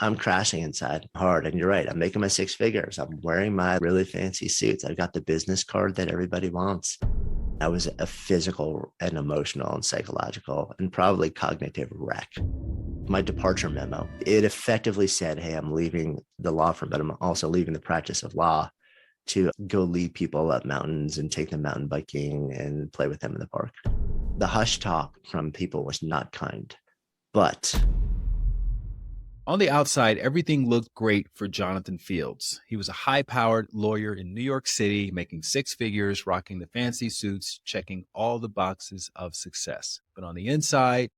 I'm crashing inside hard. And you're right. I'm making my six figures. I'm wearing my really fancy suits. I've got the business card that everybody wants. I was a physical and emotional and psychological and probably cognitive wreck. My departure memo, it effectively said, hey, I'm leaving the law firm, but I'm also leaving the practice of law to go lead people up mountains and take them mountain biking and play with them in the park. The hush talk from people was not kind, but On the outside, everything looked great for Jonathan Fields. He was a high powered lawyer in New York City, making six figures, rocking the fancy suits, checking all the boxes of success. But on the inside,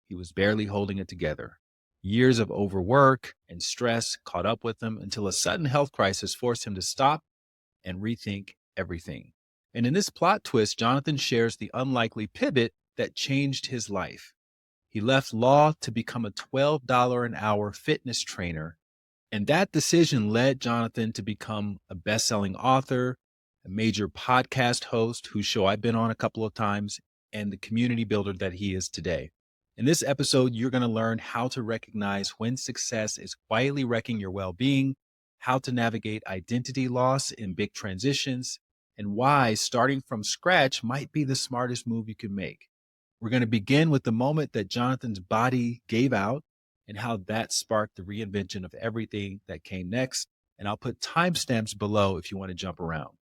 he was barely holding it together. Years of overwork and stress caught up with him until a sudden health crisis forced him to stop and rethink everything. And in this plot twist, Jonathan shares the unlikely pivot that changed his life. He left law to become a $12 an hour fitness trainer. And that decision led Jonathan to become a best selling author, a major podcast host whose show I've been on a couple of times, and the community builder that he is today. In this episode, you're going to learn how to recognize when success is quietly wrecking your well being, how to navigate identity loss in big transitions, and why starting from scratch might be the smartest move you can make. We're going to begin with the moment that Jonathan's body gave out and how that sparked the reinvention of everything that came next. And I'll put timestamps below if you want to jump around.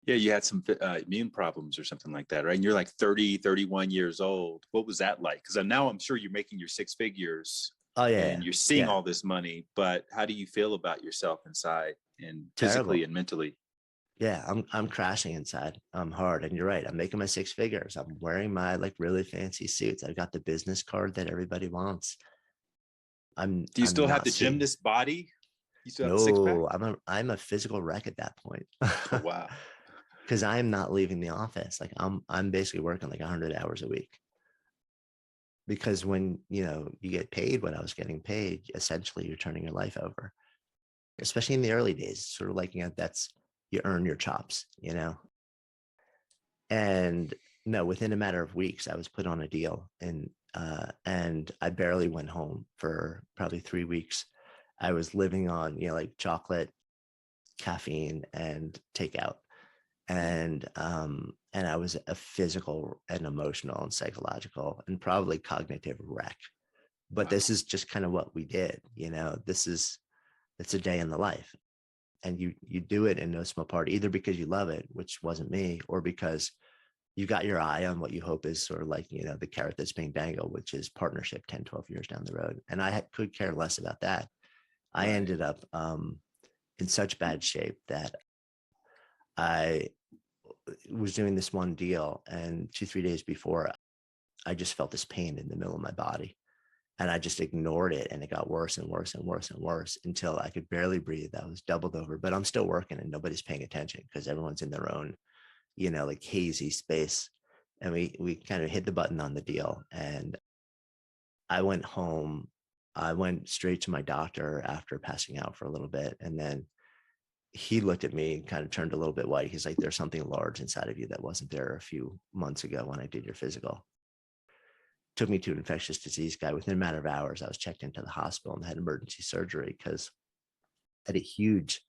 Yeah, you had some immune problems or something like that, right? And you're like 30, 31 years old. What was that like? Because now I'm sure you're making your six figures oh yeah, and you're seeing yeah, all this money, but how do you feel about yourself inside and physically terrible. and mentally? Yeah, I'm crashing inside. I'm hard. And you're right. I'm making my six figures. I'm wearing my like really fancy suits. I've got the business card that everybody wants. Do you I'm still have not the seeing. gymnast body? You still have the six pack? No, I'm a physical wreck at that point. Oh, wow. Because I'm not leaving the office. Like I'm basically working like 100 hours a week. Because when you get paid what I was getting paid, essentially you're turning your life over. Especially in the early days, sort of like that's you earn your chops. And no, within a matter of weeks, I was put on a deal, and I barely went home for probably 3 weeks. I was living on like chocolate, caffeine, and takeout, and I was a physical and emotional and psychological and probably cognitive wreck. But Wow. this is just kind of what we did. It's a day in the life, and you do it in no small part, either because you love it, which wasn't me, or because you got your eye on what you hope is sort of like the carrot that's being dangled, which is partnership 10, 12 years down the road. And I could care less about that. I Right. ended up in such bad shape that I was doing this one deal, and 2, 3 days before, I just felt this pain in the middle of my body, and I just ignored it, and it got worse and worse and worse and worse until I could barely breathe. I was doubled over, but I'm still working and nobody's paying attention because everyone's in their own like hazy space. And we kind of hit the button on the deal. And I went home. I went straight to my doctor after passing out for a little bit. And then he looked at me and kind of turned a little bit white. He's like, there's something large inside of you that wasn't there a few months ago when I did your physical. Took me to an infectious disease guy. Within a matter of hours, I was checked into the hospital and had emergency surgery because I had a huge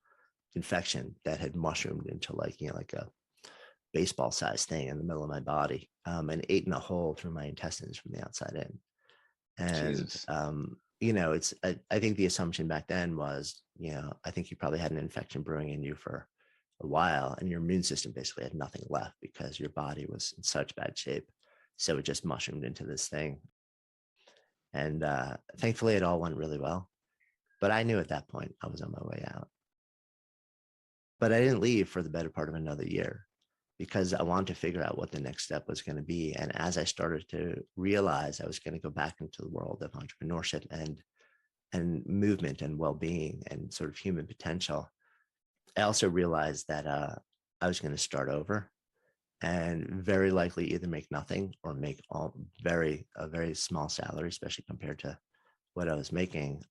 infection that had mushroomed into like a baseball sized thing in the middle of my body, and ate in a hole through my intestines from the outside in. And, Jesus. I think the assumption back then was, I think you probably had an infection brewing in you for a while, and your immune system basically had nothing left because your body was in such bad shape. So it just mushroomed into this thing. And thankfully, it all went really well. But I knew at that point I was on my way out. But I didn't leave for the better part of another year because I wanted to figure out what the next step was going to be. And as I started to realize I was going to go back into the world of entrepreneurship and movement and well-being and sort of human potential, I also realized that I was going to start over and very likely either make nothing or make a very small salary, especially compared to what I was making.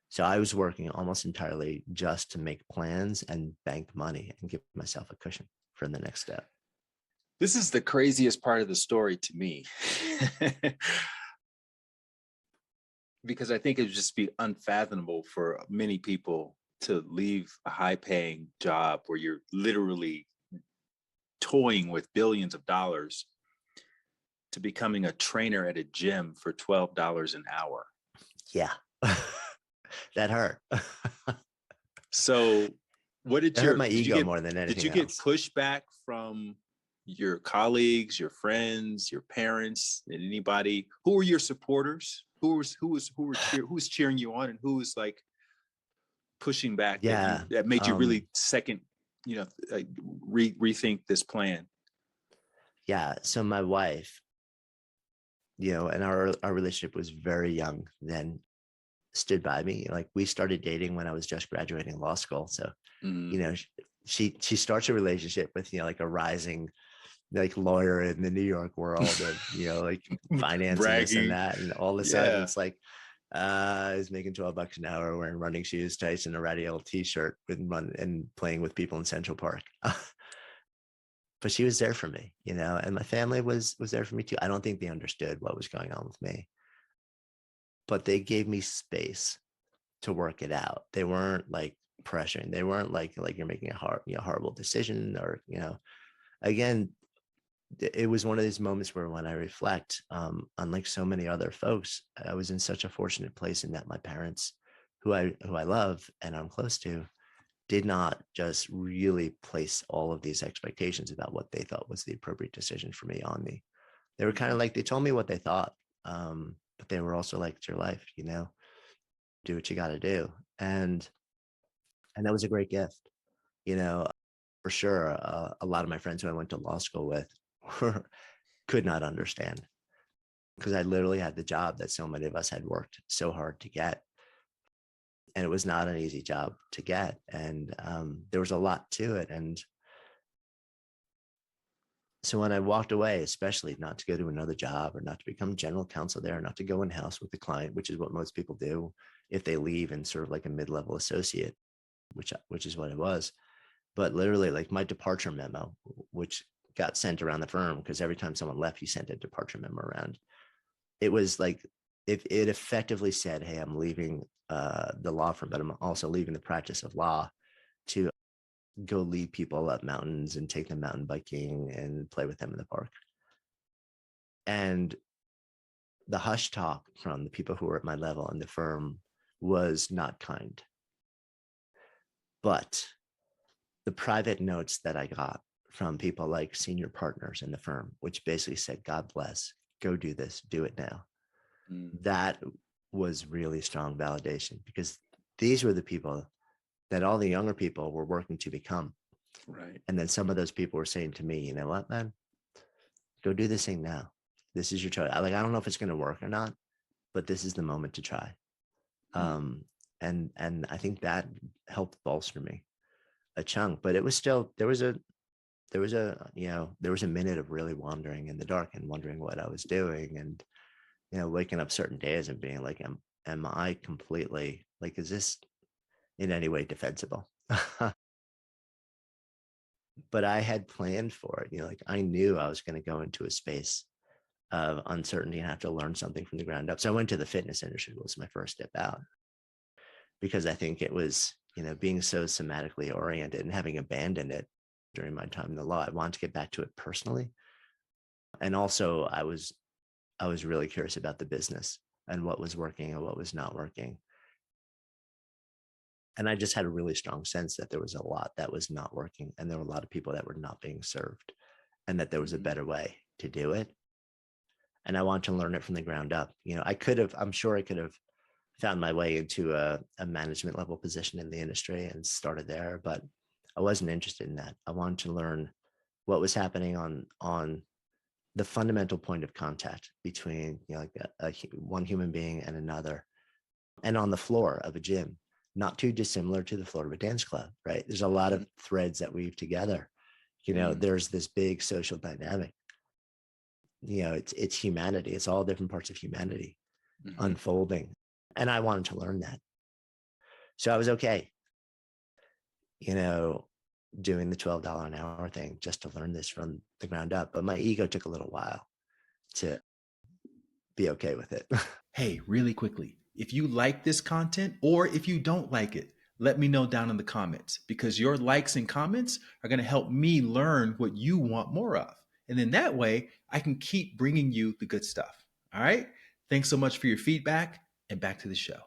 So I was working almost entirely just to make plans and bank money and give myself a cushion for the next step. This is the craziest part of the story to me. because I think it would just be unfathomable for many people to leave a high paying job where you're literally toying with billions of dollars to becoming a trainer at a gym for $12 an hour. Yeah. That hurt. So what It hurt my ego more than did anything you get else. pushback from your colleagues, your friends, your parents, and anybody? Who were your supporters? Who was cheering you on, and who was like pushing back Yeah. that made you really second, like rethink this plan? Yeah. So my wife, and our relationship was very young then, stood by me. Like, we started dating when I was just graduating law school. So, she starts a relationship with, like a rising like lawyer in the New York world of, like finance and this and that. And all of a sudden it's like, he's making $12 an hour wearing running shoes, tights, and a radial t-shirt and playing with people in Central Park. But she was there for me, and my family was there for me too. I don't think they understood what was going on with me, but they gave me space to work it out. They weren't like pressuring. They weren't like you're making a horrible decision, or, again, it was one of these moments where, when I reflect, unlike so many other folks, I was in such a fortunate place in that my parents, who I love and I'm close to, did not just really place all of these expectations about what they thought was the appropriate decision for me on me. They were kind of like, they told me what they thought, but they were also like, it's your life, do what you got to do. And that was a great gift, for sure. A lot of my friends who I went to law school with could not understand, because I literally had the job that so many of us had worked so hard to get. And it was not an easy job to get. And there was a lot to it. And so when I walked away, especially not to go to another job or not to become general counsel there, not to go in house with the client, which is what most people do if they leave in sort of like a mid-level associate, which is what it was. But literally, like, my departure memo, which got sent around the firm, because every time someone left, you sent a departure memo around. It was like, it effectively said, hey, I'm leaving the law firm, but I'm also leaving the practice of law to go lead people up mountains and take them mountain biking and play with them in the park. And the hush talk from the people who were at my level in the firm was not kind. But the private notes that I got from people like senior partners in the firm, which basically said, God bless, go do this, do it now. That was really strong validation, because these were the people that all the younger people were working to become. Right. And then some of those people were saying to me, you know what, man, go do this thing now. This is your choice. I don't know if it's going to work or not, but this is the moment to try. And I think that helped bolster me a chunk. But it was still, there was a minute of really wandering in the dark and wondering what I was doing, and waking up certain days and being like, am I completely, like, is this in any way defensible? But I had planned for it. Like, I knew I was going to go into a space of uncertainty and have to learn something from the ground up. So I went to the fitness industry, was my first step out, because I think it was, being so somatically oriented and having abandoned it during my time in the law, I wanted to get back to it personally. And also I was really curious about the business and what was working and what was not working. And I just had a really strong sense that there was a lot that was not working, and there were a lot of people that were not being served, and that there was a better way to do it. And I wanted to learn it from the ground up. I'm sure I could have found my way into a management level position in the industry and started there, but I wasn't interested in that. I wanted to learn what was happening on the fundamental point of contact between, one human being and another, and on the floor of a gym, not too dissimilar to the floor of a dance club, right? There's a lot of threads that weave together. There's this big social dynamic. It's humanity. It's all different parts of humanity unfolding. And I wanted to learn that. So I was okay, doing the $12 an hour thing just to learn this from the ground up. But my ego took a little while to be okay with it. Hey, really quickly, If you like this content or if you don't like it, let me know down in the comments, because your likes and comments are going to help me learn what you want more of. And then that way I can keep bringing you the good stuff. All right. Thanks so much for your feedback, and back to the show.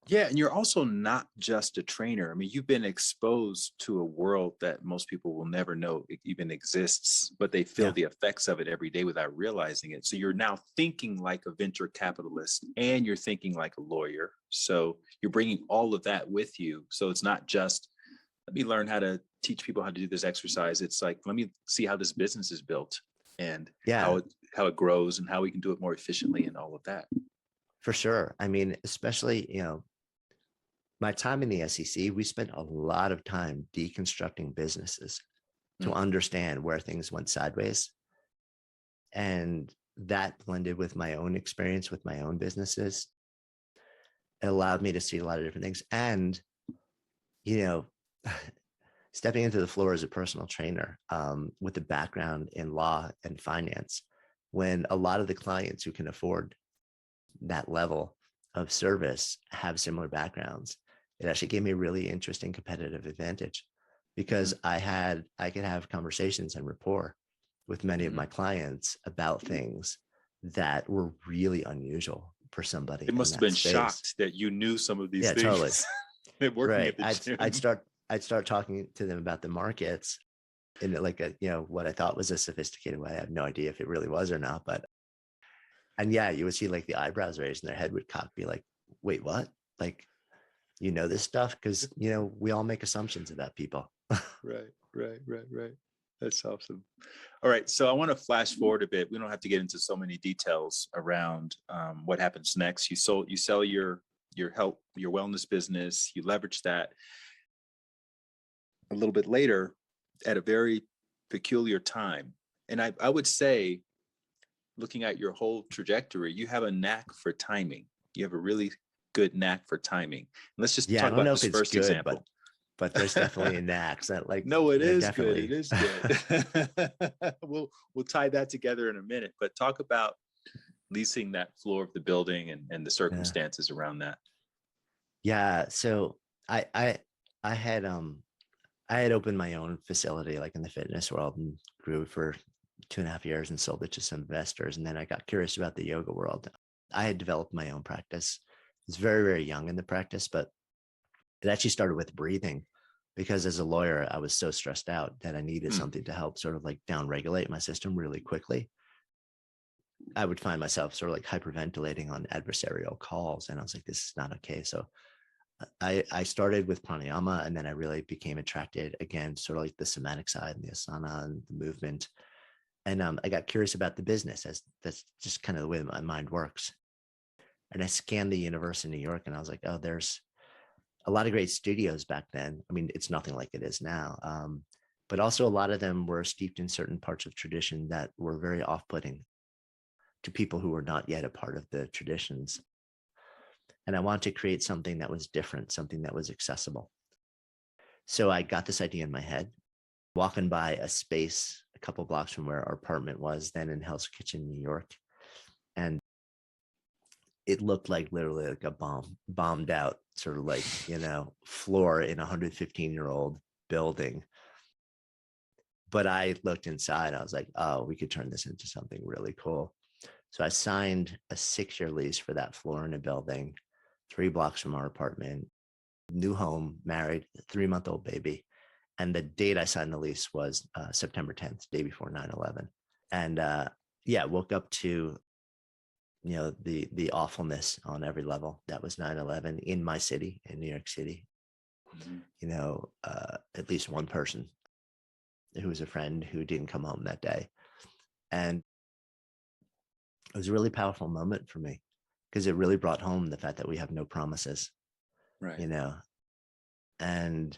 Yeah, and you're also not just a trainer. I mean, you've been exposed to a world that most people will never know even exists, but they feel Yeah. the effects of it every day without realizing it. So you're now thinking like a venture capitalist and you're thinking like a lawyer. So you're bringing all of that with you. So it's not just, let me learn how to teach people how to do this exercise. It's like, let me see how this business is built and Yeah, how it grows and how we can do it more efficiently and all of that. for sure. I mean, especially, my time in the SEC, we spent a lot of time deconstructing businesses to Mm. understand where things went sideways. And that blended with my own experience with my own businesses, it allowed me to see a lot of different things. And, you know, stepping into the floor as a personal trainer with a background in law and finance, when a lot of the clients who can afford that level of service have similar backgrounds, it actually gave me a really interesting competitive advantage, because Mm-hmm. I could have conversations and rapport with many of Mm-hmm. my clients about things that were really unusual for They somebody in must have that been space. shocked that you knew some of these Yeah, totally. things. They're working Right. at the I'd gym. start talking to them about the markets in like a, what I thought was a sophisticated way. I have no idea if it really was or not, but, and yeah, you would see like the eyebrows raised and their head would cock, be like, wait, what? Like, this stuff? Because, we all make assumptions about people. Right. That's awesome. All right, so I want to flash forward a bit. We don't have to get into so many details around what happens next. You sell your health, your wellness business. You leverage that a little bit later at a very peculiar time. And I would say, looking at your whole trajectory, you have a knack for timing. You have a really good knack for timing. Let's just Yeah, I talk don't about know if this it's first good, example. but there's definitely an accent. Like, No, it is good. It definitely. is good. We'll tie that together in a minute, but talk about leasing that floor of the building and the Yeah. circumstances around that. Yeah. So I I I had I had opened my own facility like in the fitness world and grew for 2.5 years and sold it to some investors. And then I got curious about the yoga world. I had developed my own practice. It's very, very young in the practice, but it actually started with breathing, because as a lawyer, I was so stressed out that I needed Hmm. something to help sort of like down regulate my system really quickly. I would find myself sort of like hyperventilating on adversarial calls. And I was like, this is not okay. So I started with pranayama, and then I really became attracted again, sort of like the somatic side and the asana and the movement. And I got curious about the business, as that's just kind of the way my mind works. And I scanned the universe in New York, and I was like, oh, there's a lot of great studios back then. I mean, it's nothing like it is now. But also a lot of them were steeped in certain parts of tradition that were very off-putting to people who were not yet a part of the traditions. And I wanted to create something that was different, something that was accessible. So I got this idea in my head, walking by a space a couple blocks from where our apartment was then in Hell's Kitchen, New York. And it looked like literally like a bombed out sort of like, floor in a 115-year-old building. But I looked inside, I was like, oh, we could turn this into something really cool. So I signed a 6-year lease for that floor in a building 3 blocks from our apartment, new home, married, 3-month-old baby. And the date I signed the lease was September 10th, day before 9/11. And yeah, woke up to, the awfulness on every level. That was 9/11 in my city, in New York City. Mm-hmm. At least one person who was a friend who didn't come home that day. And it was a really powerful moment for me, because it really brought home the fact that we have no promises, Right. you know, and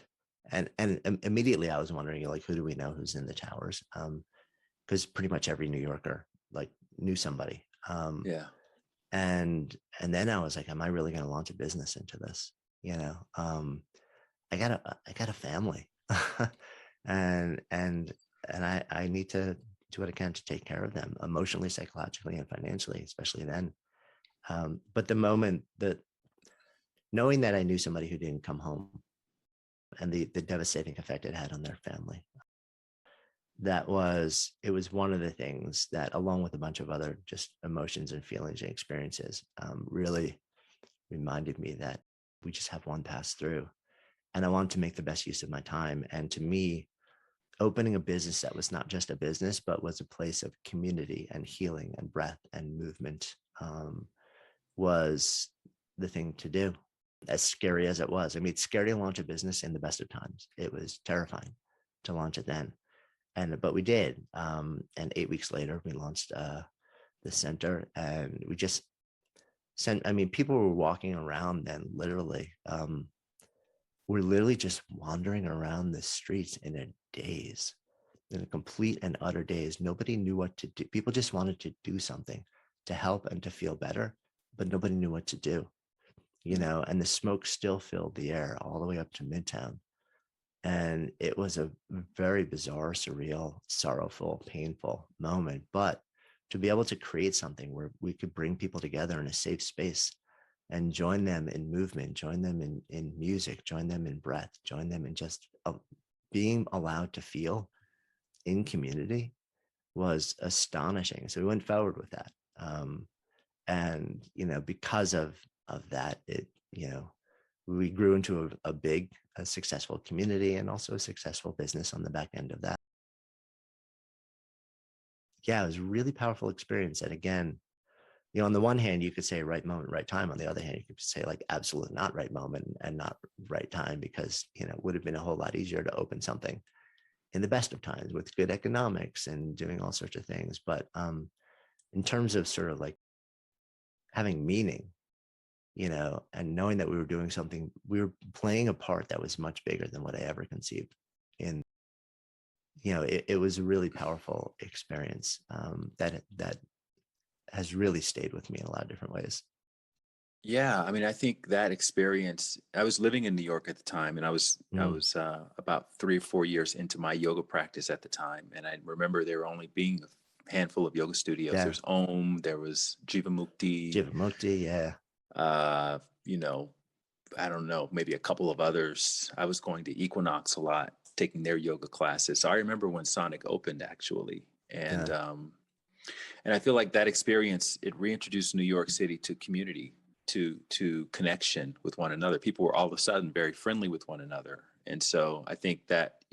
immediately I was wondering, like, who do we know who's in the towers? Because pretty much every New Yorker like knew somebody. Yeah. And then I was like, am I really going to launch a business into this? I got a family, and I need to do what I can to take care of them emotionally, psychologically, and financially, especially then. But the moment that knowing that I knew somebody who didn't come home and the devastating effect it had on their family. It was one of the things that, along with a bunch of other just emotions and feelings and experiences, really reminded me that we just have one pass through. And I wanted to make the best use of my time. And to me, opening a business that was not just a business, but was a place of community and healing and breath and movement, was the thing to do. As scary as it was. I mean, it's scary to launch a business in the best of times. It was terrifying to launch it then. But we did. And 8 weeks later, we launched the center, and we just sent, I mean, people were walking around then literally. We're literally just wandering around the streets in a daze, in a complete and utter daze. Nobody knew what to do. People just wanted to do something to help and to feel better, but nobody knew what to do, and the smoke still filled the air all the way up to Midtown. And it was a very bizarre, surreal, sorrowful, painful moment. But to be able to create something where we could bring people together in a safe space and join them in movement, join them in music, join them in breath, join them in just being allowed to feel in community was astonishing. So we went forward with that. And, because of that, we grew into a big, successful community and also a successful business on the back end of that. Yeah, it was a really powerful experience. And again, on the one hand, you could say right moment, right time. On the other hand, you could say like absolute not right moment and not right time, because, it would have been a whole lot easier to open something in the best of times with good economics and doing all sorts of things. But in terms of sort of like having meaning, and knowing that we were doing something, we were playing a part that was much bigger than what I ever conceived. And, it was a really powerful experience that has really stayed with me in a lot of different ways. Yeah, I mean, I think that experience. I was living in New York at the time, and I was about 3 or 4 years into my yoga practice at the time, and I remember there only being a handful of yoga studios. Yeah. There's Om, there was Jivamukti, Jivamukti, yeah. I don't know, maybe a couple of others. I was going to Equinox a lot, taking their yoga classes. So I remember when Sonic opened, actually, and I feel like that experience, it reintroduced New York City to community, to connection with one another. People were all of a sudden very friendly with one another. And so I think that,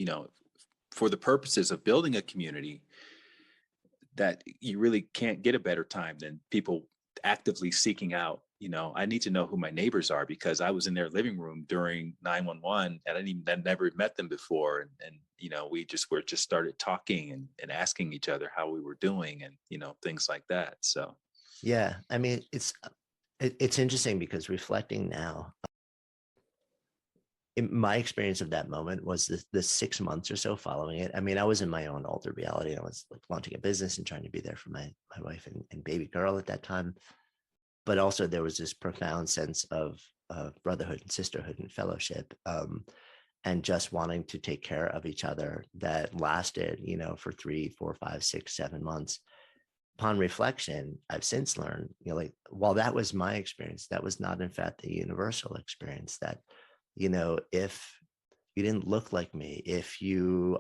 for the purposes of building a community, that you really can't get a better time than people actively seeking out, I need to know who my neighbors are, because I was in their living room during 911 and I never met them before. And we just started talking and asking each other how we were doing and, things like that. So, yeah, I mean, it's interesting because reflecting now, my experience of that moment was the 6 months or so following it. I mean, I was in my own altered reality. I was like launching a business and trying to be there for my wife and baby girl at that time. But also there was this profound sense of brotherhood and sisterhood and fellowship, and just wanting to take care of each other that lasted, for 3, 4, 5, 6, 7 months. Upon reflection, I've since learned, like, while that was my experience, that was not in fact the universal experience. That, if you didn't look like me, if you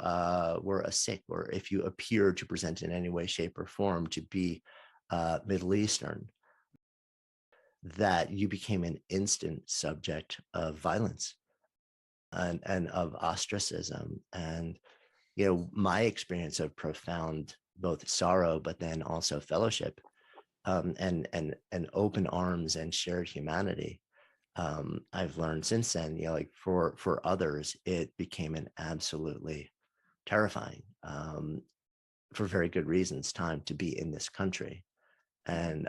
were a Sikh, or if you appeared to present in any way, shape, or form to be Middle Eastern, that you became an instant subject of violence and of ostracism. And, my experience of profound both sorrow, but then also fellowship, and open arms and shared humanity. I've learned since then, like for others, it became an absolutely terrifying, for very good reasons, time to be in this country. And,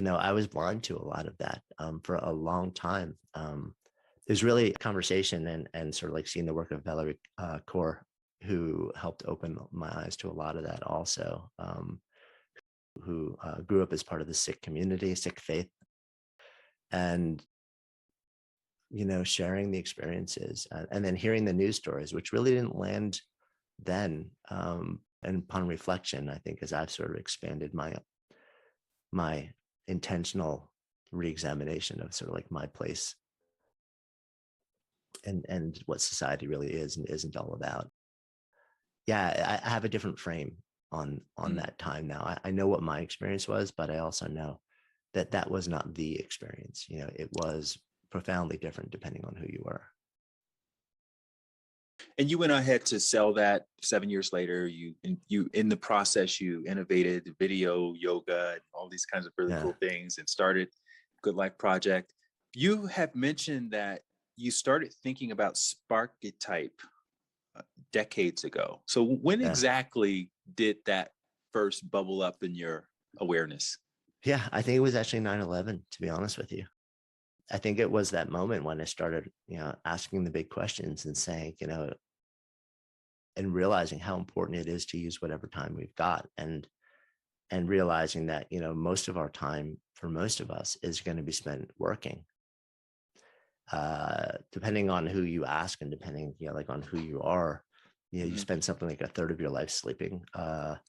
I was blind to a lot of that for a long time. There's really a conversation and sort of like seeing the work of Valerie Kaur, who helped open my eyes to a lot of that also, who grew up as part of the Sikh community, Sikh faith, and, sharing the experiences and then hearing the news stories, which really didn't land then. And upon reflection, I think as I've sort of expanded my intentional reexamination of sort of like my place and what society really is and isn't all about. Yeah, I have a different frame on Mm. that time now. I know what my experience was, but I also know that that was not the experience. You know, it was profoundly different depending on who you were. And you went ahead to sell that 7 years later. You in the process, you innovated video, yoga, and all these kinds of really Yeah, cool things and started Good Life Project. You have mentioned that you started thinking about Sparketype decades ago. So when yeah, exactly did that first bubble up in your awareness? yeah. I think it was actually 9/11, to be honest with you. I think it was that moment when I started, asking the big questions and saying, and realizing how important it is to use whatever time we've got, and realizing that, most of our time for most of us is going to be spent working. Depending on who you ask and depending, like on who you are, you Mhm. spend something like a third of your life sleeping, a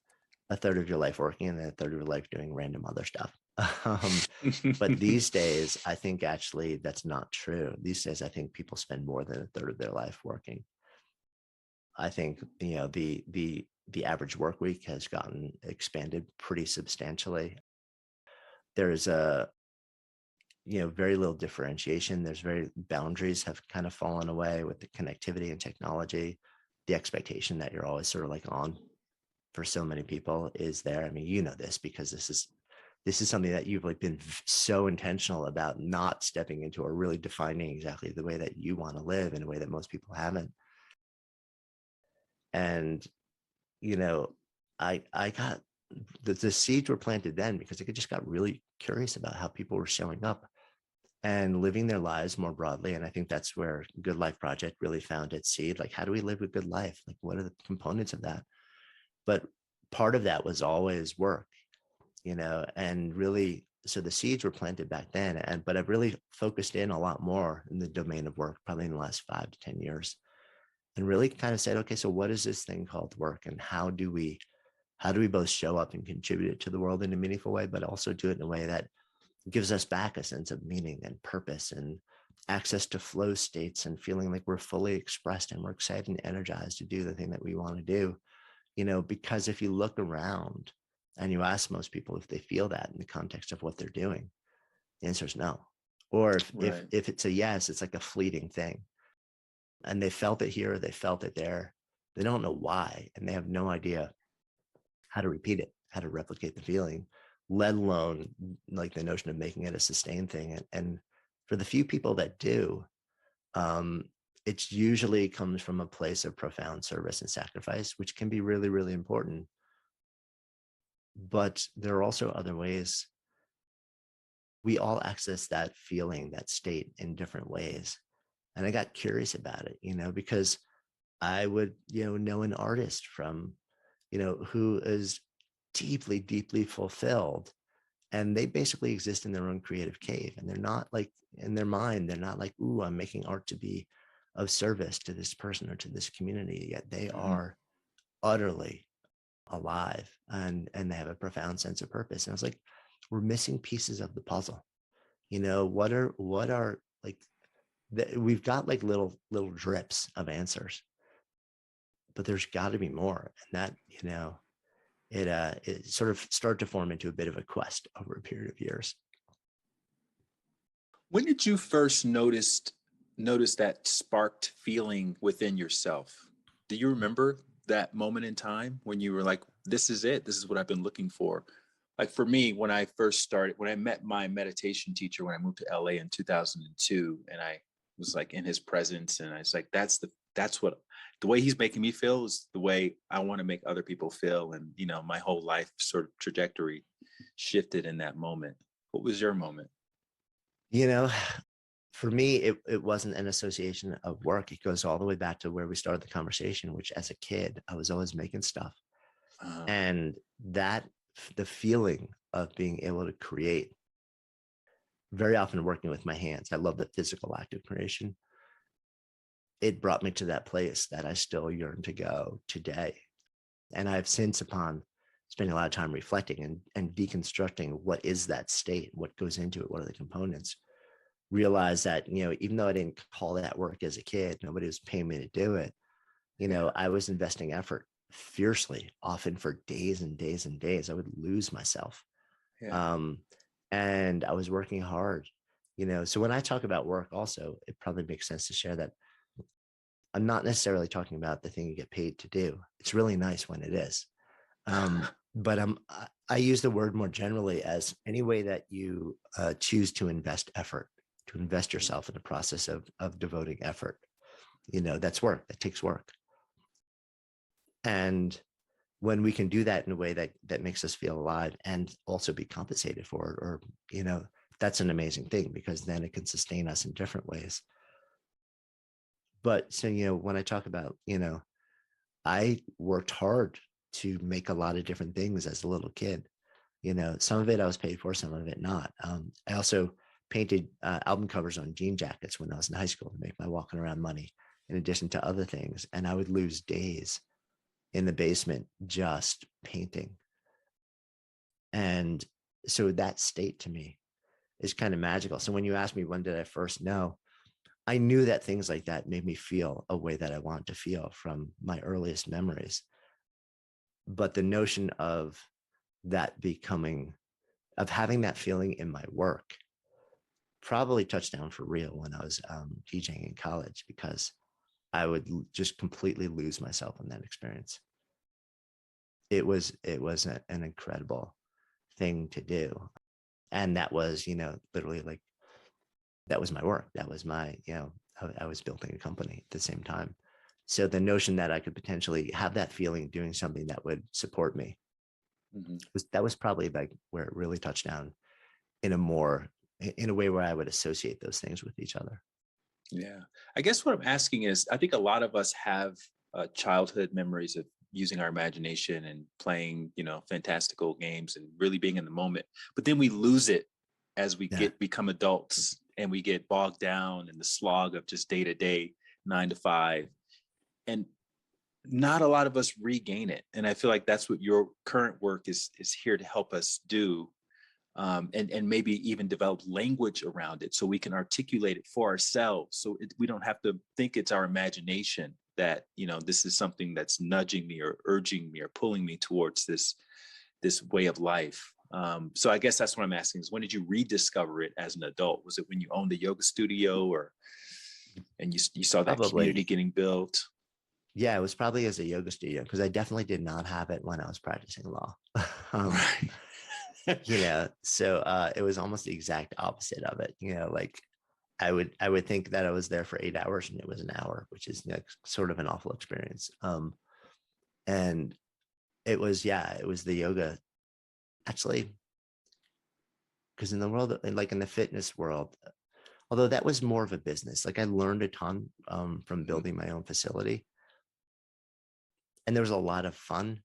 third of your life working, and then a third of your life doing random other stuff. um, but these days, I think actually that's not true. These days, I think people spend more than a third of their life working. I think the average work week has gotten expanded pretty substantially. There's a very little differentiation. There's very boundaries have kind of fallen away with the connectivity and technology. The expectation that you're always sort of like on for so many people is there. I mean, you know this because this is something that you've like been so intentional about not stepping into or really defining exactly the way that you want to live in a way that most people haven't. And you know, I got the seeds were planted then because I just got really curious about how people were showing up and living their lives more broadly. And I think that's where Good Life Project really found its seed. Like, how do we live a good life? Like, what are the components of that? But part of that was always work, and really, so the seeds were planted back then. But I've really focused in a lot more in the domain of work, probably in the last 5 to 10 years, and really kind of said, okay, so what is this thing called work, and how do we both show up and contribute it to the world in a meaningful way, but also do it in a way that gives us back a sense of meaning and purpose and access to flow states and feeling like we're fully expressed and we're excited and energized to do the thing that we want to do. Because if you look around and you ask most people if they feel that in the context of what they're doing, the answer is no. Or if Right. if it's a yes, it's like a fleeting thing. And they felt it here, they felt it there. They don't know why, and they have no idea how to repeat it, how to replicate the feeling, let alone like the notion of making it a sustained thing. And for the few people that do, um, it usually comes from a place of profound service and sacrifice, which can be really, really important. But there are also other ways. We all access that feeling, that state in different ways. And I got curious about it, because I would, know an artist from, who is deeply, deeply fulfilled. And they basically exist in their own creative cave. And they're not like in their mind, they're not like, ooh, I'm making art to be of service to this person or to this community. Yet they Mhm. are utterly alive and they have a profound sense of purpose. And I was like, we're missing pieces of the puzzle. What are like we've got like little drips of answers, but there's got to be more. And that, it sort of started to form into a bit of a quest over a period of years. When did you first notice that sparked feeling within yourself? Do you remember that moment in time when you were like, this is it, this is what I've been looking for? Like for me, when I first started, when I met my meditation teacher when I moved to LA in 2002, and I was like in his presence, and I was like, that's what the way he's making me feel is the way I want to make other people feel. And my whole life sort of trajectory shifted in that moment. What was your moment? You know, for me, it wasn't an association of work. It goes all the way back to where we started the conversation, which as a kid, I was always making stuff. Uh, And that, the feeling of being able to create, very often working with my hands, I love the physical act of creation. It brought me to that place that I still yearn to go today. And I've since, upon spending a lot of time reflecting and deconstructing what is that state, what goes into it, what are the components, realized that, even though I didn't call that work as a kid, nobody was paying me to do it. I was investing effort fiercely, often for days and days and days. I would lose myself. Yeah. And I was working hard, so when I talk about work also, it probably makes sense to share that I'm not necessarily talking about the thing you get paid to do. It's really nice when it is. But I use the word more generally as any way that you choose to invest effort, to invest yourself in the process of devoting effort. That's work. That takes work. And when we can do that in a way that makes us feel alive and also be compensated for it, or, that's an amazing thing, because then it can sustain us in different ways. But so, when I talk about, I worked hard to make a lot of different things as a little kid. Some of it I was paid for, some of it not. I also painted album covers on jean jackets when I was in high school to make my walking around money, in addition to other things. And I would lose days in the basement just painting. And so that state to me is kind of magical. So when you ask me, when did I first know? I knew that things like that made me feel a way that I wanted to feel from my earliest memories. But the notion of having that feeling in my work probably touched down for real when I was DJing in college, because I would just completely lose myself in that experience. It was an incredible thing to do. And that was, literally like, that was my work. That was my, I was building a company at the same time. So the notion that I could potentially have that feeling doing something that would support me, that was probably like where it really touched down in a way where I would associate those things with each other. Yeah. I guess what I'm asking is, I think a lot of us have childhood memories of using our imagination and playing, fantastical games and really being in the moment. But then we lose it as we become adults, and we get bogged down in the slog of just day to day, 9 to 5. And not a lot of us regain it. And I feel like that's what your current work is here to help us do. And maybe even develop language around it so we can articulate it for ourselves. So we don't have to think it's our imagination that, this is something that's nudging me or urging me or pulling me towards this way of life. So I guess that's what I'm asking is, when did you rediscover it as an adult? Was it when you owned a yoga studio, and you saw that community getting built? Yeah, it was probably as a yoga studio, because I definitely did not have it when I was practicing law. Right. So it was almost the exact opposite of it. Like I would think that I was there for 8 hours and it was an hour, which is sort of an awful experience. And it was the yoga, actually, because in the world, like in the fitness world, although that was more of a business, like I learned a ton from building my own facility, and there was a lot of fun.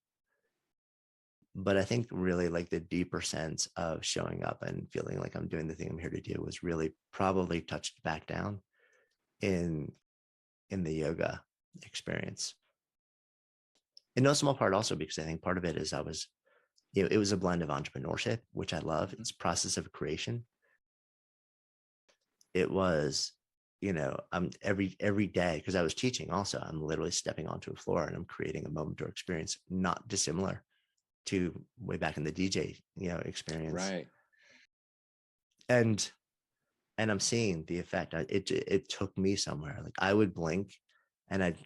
But I think really like the deeper sense of showing up and feeling like I'm doing the thing I'm here to do was really probably touched back down in the yoga experience. In no small part also because I think part of it is it was a blend of entrepreneurship, which I love. It's process of creation. It was, I'm every day, because I was teaching also, I'm literally stepping onto a floor and I'm creating a moment or experience not dissimilar to way back in the DJ, experience. Right. And I'm seeing the effect. It took me somewhere. Like I would blink and I'd,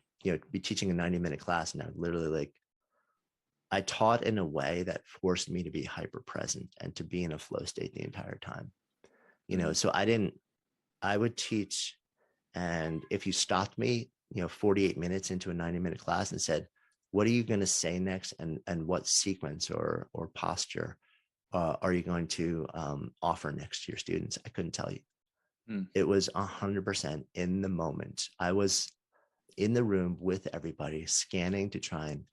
be teaching a 90-minute class, and I would literally I taught in a way that forced me to be hyper present and to be in a flow state the entire time. So I would teach, and if you stopped me, 48 minutes into a 90-minute class and said, what are you going to say next, and what sequence or posture are you going to offer next to your students? I couldn't tell you. It was 100% in the moment. I was in the room with everybody, scanning to try and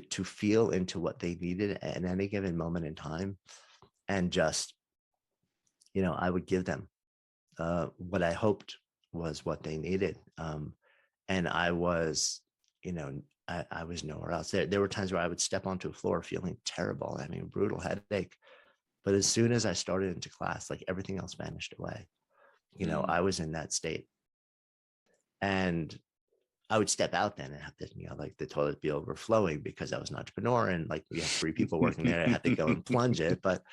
to feel into what they needed at any given moment in time. And just, I would give them what I hoped was what they needed. And I was, I was nowhere else. There were times where I would step onto a floor feeling terrible, having a brutal headache. But as soon as I started into class, like everything else vanished away. I was in that state, and I would step out then and have to, like the toilet be overflowing because I was an entrepreneur and like we had 3 people working there. I had to go and plunge it. But,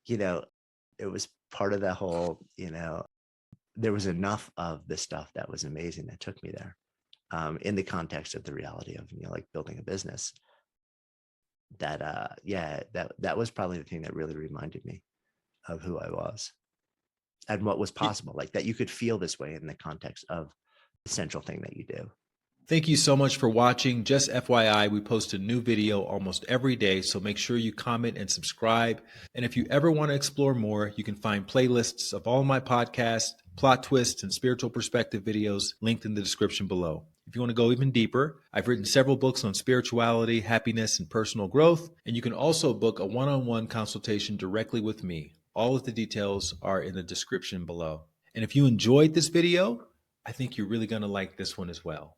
it was part of that whole, there was enough of the stuff that was amazing that took me there, in the context of the reality of, like building a business that, that was probably the thing that really reminded me of who I was and what was possible, like that you could feel this way in the context of the central thing that you do. Thank you so much for watching. Just FYI, we post a new video almost every day, so make sure you comment and subscribe. And if you ever want to explore more, you can find playlists of all my podcasts, plot twists, and spiritual perspective videos linked in the description below. If you want to go even deeper, I've written several books on spirituality, happiness, and personal growth, and you can also book a one-on-one consultation directly with me. All of the details are in the description below. And if you enjoyed this video, I think you're really going to like this one as well.